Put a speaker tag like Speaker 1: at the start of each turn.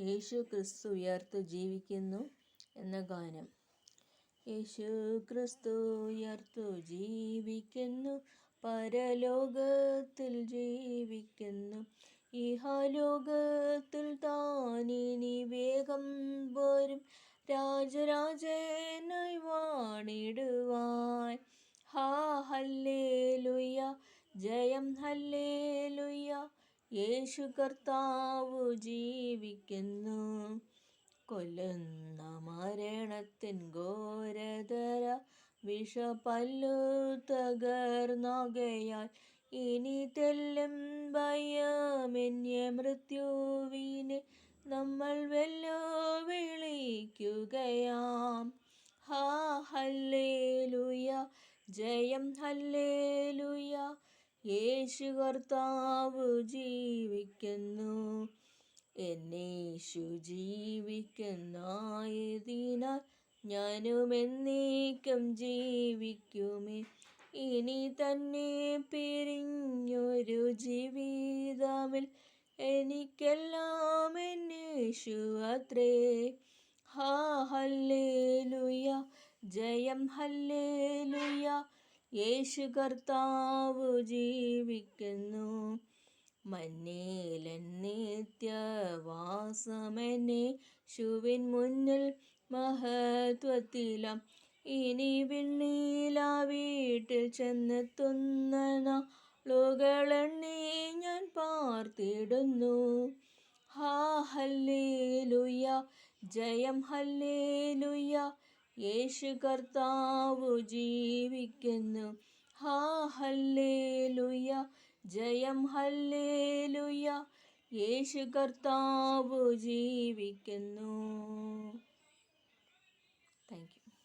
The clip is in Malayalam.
Speaker 1: യേശു ക്രിസ്തു ഉയർത്തു ജീവിക്കുന്നു എന്ന ഗാനം. യേശു ക്രിസ്തു ഉയർത്തു ജീവിക്കുന്നു, പരലോകത്തിൽ ജീവിക്കുന്നു. ഇഹലോകത്തിൽ താനിനി വേഗം പോരും, രാജരാജനായി വാണിടുവാൻ. ഹല്ലേലൂയ, ജയം ഹല്ലേലൂയ, യേശു കർത്താവു ജീവിക്കുന്നു. കൊല്ലുന്ന മരണത്തിൻ ഘോരതര വിഷപല്ലു തകർന്നാകയാൽ ഇനി തെല്ലും ഭയമെന്യ മൃത്യുവിനെ നമ്മൾ വെല്ലുവിളിക്കുകയാം. ഹല്ലേലൂയ, ജയം ഹല്ലേലൂയ, യേശു കർത്താവു ജീവിക്കുന്നു. എന്നേശു ജീവിക്കുന്നായതിനാൽ ഞാനും എന്നേക്കും ജീവിക്കുമേ. ഇനി തന്നെ പിരിഞ്ഞൊരു ജീവിതമിൽ എനിക്കെല്ലാം എന്നേശു അത്രേ. ഹല്ലേലൂയ, ജയം ഹല്ലേലൂയ, യേശു കർത്താവു ജീവിക്കുന്നു. മന്നേലൻ നിത്യവാസമെന്നേശുവിൻ മുന്നിൽ മഹത്വത്തിലാം. ഇനി വിണ്ണിലാ വീട്ടിൽ ചെന്നെത്തുന്ന നാളുകളെണ്ണി ഞാൻ പാർത്തിടുന്നു. ഹല്ലേലൂയ, ജയം ഹല്ലേലൂയ, യേശു കർത്താവു ജീവിക്കുന്നു. ഹല്ലേലൂയ, ജയം ഹല്ലേലൂയ, യേശു കർത്താവു ജീവിക്കുന്നു. Thank you.